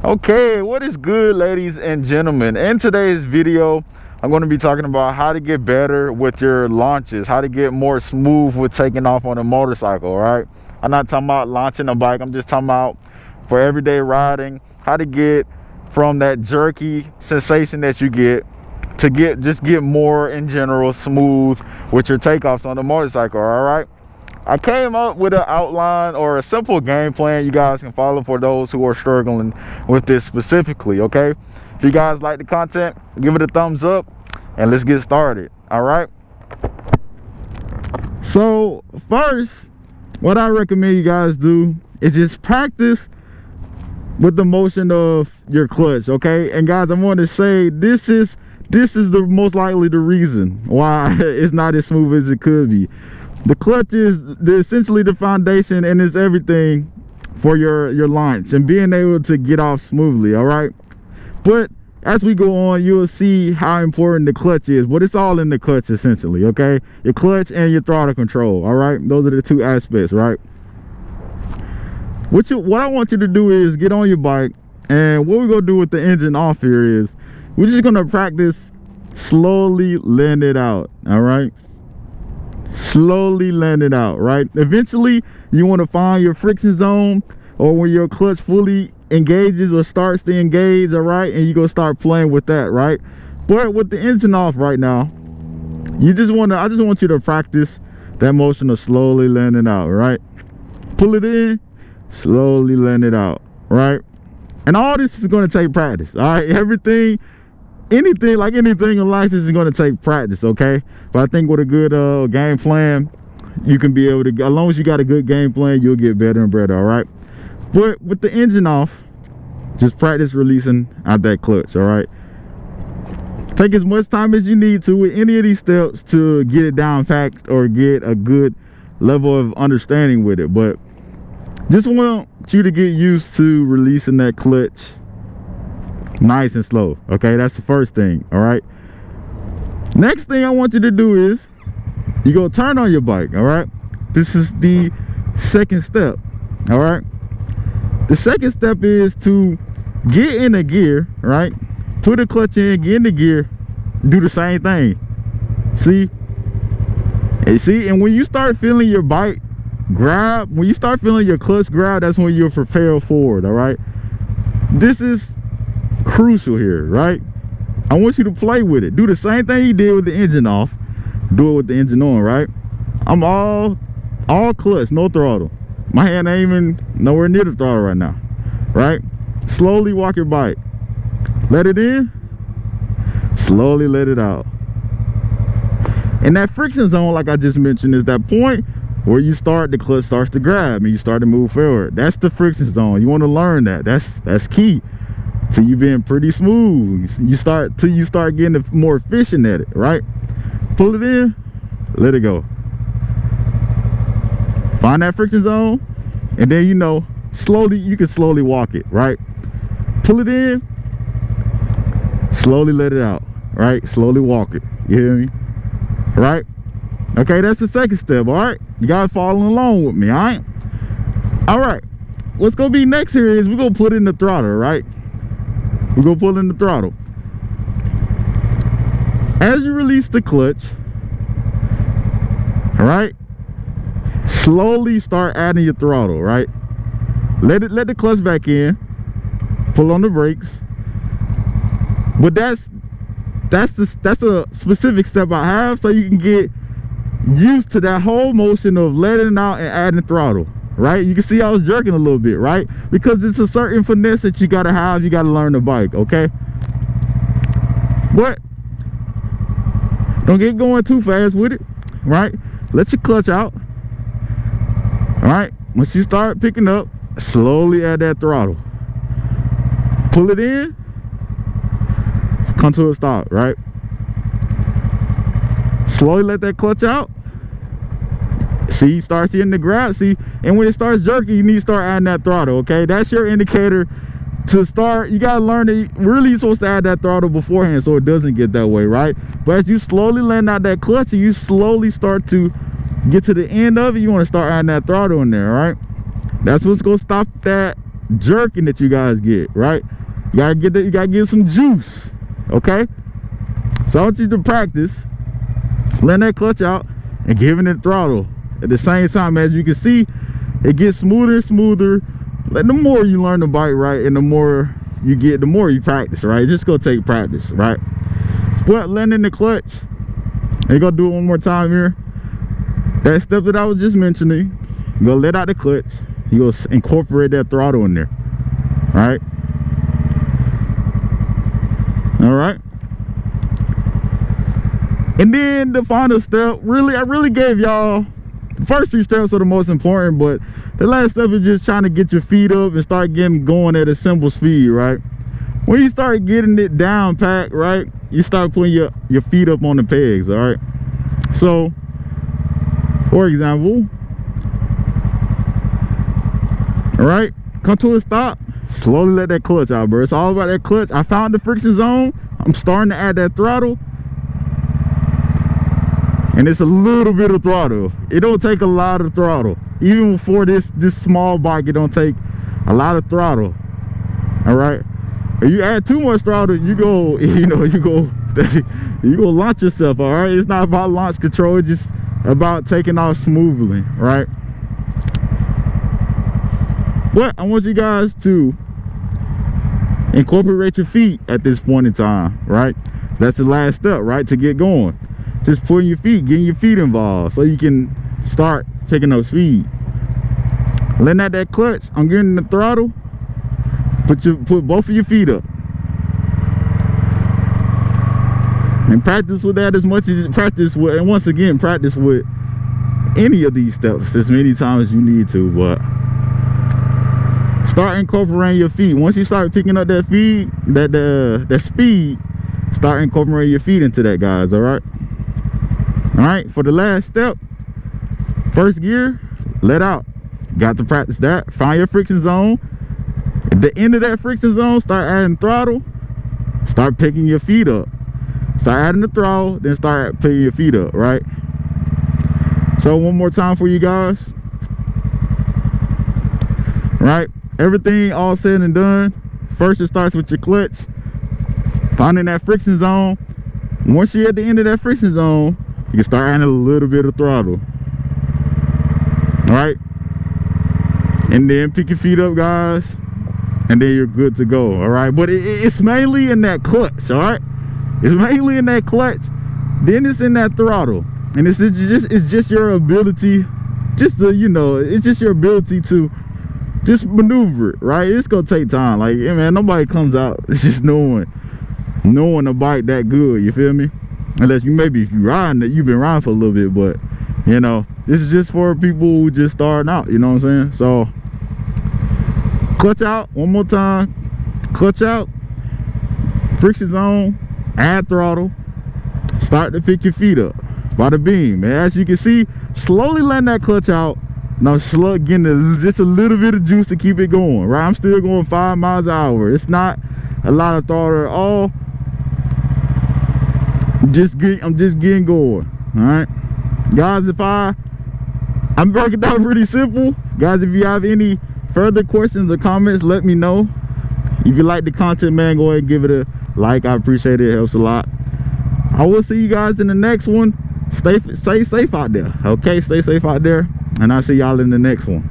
Okay, what is good, ladies and gentlemen? In today's video, I'm going to be talking about how to get better with your launches, how to get more smooth with taking off on a motorcycle. All right, I'm not talking about launching a bike. I'm just talking about for everyday riding, how to get from that jerky sensation that you get to get more in general smooth with your takeoffs on the motorcycle. All right, I came up with an outline or a simple game plan you guys can follow for those who are struggling with this specifically. Okay, if you guys like the content, give it a thumbs up and let's get started. All right, so first, what I recommend you guys do is just practice with the motion of your clutch. Okay, and guys, I want to say this is the most likely the reason why it's not as smooth as it could be. The clutch is essentially the foundation and it's everything for your launch and being able to get off smoothly. All right, but as we go on, you'll see how important the clutch is, but it's all in the clutch essentially. Okay, your clutch and your throttle control. All right, those are the two aspects, right? What I want you to do is get on your bike, and what we're gonna do with the engine off here is we're just gonna practice slowly letting it out. All right, slowly letting it out. Right, eventually you want to find your friction zone, or when your clutch fully engages or starts to engage. All right, and you go start playing with that. Right, but with the engine off right now, I just want you to practice that motion of slowly letting it out. Right, pull it in, slowly letting it out. Right, and all this is going to take practice. All right, anything in life, this is going to take practice. Okay, but I think with a good game plan, you can be able to, as long as you got a good game plan, you'll get better and better. All right, but with the engine off, just practice releasing out that clutch. All right, take as much time as you need to with any of these steps to get it down packed or get a good level of understanding with it. But just want you to get used to releasing that clutch nice and slow. Okay, that's the first thing. All right, next thing I want you to do is you go turn on your bike. All right, this is the second step. All right, the second step is to get in a gear. Right, put the clutch in, get in the gear, do the same thing. See, and when you start feeling your bike grab, when you start feeling your clutch grab, that's when you're propelled forward. All right, this is crucial here. Right, I want you to play with it. Do the same thing you did with the engine off, do it with the engine on. Right, I'm all clutch, no throttle. My hand ain't even nowhere near the throttle right now. Right, slowly walk your bike, let it in, slowly let it out. And that friction zone, like I just mentioned, is that point where the clutch starts to grab and you start to move forward. That's the friction zone. You want to learn that. That's key to you being pretty smooth. You start getting more efficient at it. Right, pull it in, let it go, find that friction zone, and then you can slowly walk it. Right, pull it in, slowly let it out. Right, slowly walk it. You hear me? Right, okay, that's the second step. All right, you guys following along with me? All right, what's gonna be next here is we're gonna put in the throttle. Right, we're gonna pull in the throttle. As you release the clutch, all right, slowly start adding your throttle. Right, let the clutch back in, pull on the brakes. But that's a specific step I have, so you can get used to that whole motion of letting it out and adding throttle. Right, you can see I was jerking a little bit, right, because it's a certain finesse that you got to have. You got to learn the bike. Okay, but don't get going too fast with it. Right, let your clutch out. All right, once you start picking up, slowly add that throttle, pull it in, come to a stop. Right, slowly let that clutch out. See, it starts getting the grab. See, and when it starts jerking, you need to start adding that throttle. Okay, that's your indicator to start. You gotta learn that really you're supposed to add that throttle beforehand so it doesn't get that way. Right, but as you slowly let out that clutch and you slowly start to get to the end of it, you want to start adding that throttle in there. Right, that's what's gonna stop that jerking that you guys get, right? You gotta get some juice, okay? So I want you to practice letting that clutch out and giving it throttle at the same time. As you can see, it gets smoother and smoother. Like, the more you learn the bike, right, and the more you get, the more you practice, right? It's just gonna take practice, right? But letting in the clutch, and you're gonna do it one more time here. That step that I was just mentioning, you're gonna let out the clutch, you're gonna incorporate that throttle in there, right? All right. And then the final step, I really gave y'all, the first 3 steps are the most important, but the last step is just trying to get your feet up and start getting going at a simple speed, right? When you start getting it down packed, right, you start putting your feet up on the pegs, all right? So, for example, all right, come to a stop, slowly let that clutch out, bro. It's all about that clutch. I found the friction zone. I'm starting to add that throttle. And it's a little bit of throttle. It don't take a lot of throttle. Even for this small bike, it don't take a lot of throttle. All right. If you add too much throttle, you go launch yourself. All right. It's not about launch control. It's just about taking off smoothly, right? But I want you guys to incorporate your feet at this point in time, right? That's the last step, right, to get going. Just putting your feet, getting your feet involved so you can start taking those speed. Letting out that clutch, I'm getting the throttle. Put both of your feet up. And practice with that as much as you practice with, and once again, practice with any of these steps as many times as you need to, but start incorporating your feet. Once you start picking up that feed, that speed, start incorporating your feet into that, guys, all right? All right, for the last step, first gear, let out. Got to practice that. Find your friction zone. At the end of that friction zone, start adding throttle. Start picking your feet up. Start adding the throttle, then start picking your feet up, right? So one more time for you guys. Right, everything all said and done, first it starts with your clutch, finding that friction zone. Once you're at the end of that friction zone, you can start adding a little bit of throttle. All right, and then pick your feet up, guys, and then you're good to go. All right, but it's mainly in that clutch. All right, it's mainly in that clutch, then it's in that throttle, and it's just your ability, it's just your ability to just maneuver it, right? It's gonna take time. Like, yeah, man, nobody comes out just knowing a bike that good, you feel me? Unless if you riding it, you've been riding for a little bit, but this is just for people who just starting out, you know what I'm saying? So clutch out one more time, clutch out, friction zone, add throttle, start to pick your feet up by the beam. And as you can see, slowly letting that clutch out. Now getting just a little bit of juice to keep it going, right? I'm still going 5 miles an hour. It's not a lot of throttle at all. I'm just getting going. All right, guys, I'm breaking down pretty simple. Guys, if you have any further questions or comments, let me know. If you like the content, man, go ahead and give it a like. I appreciate it. It helps a lot. I will see you guys in the next one. Stay safe out there, okay? Stay safe out there, and I'll see y'all in the next one.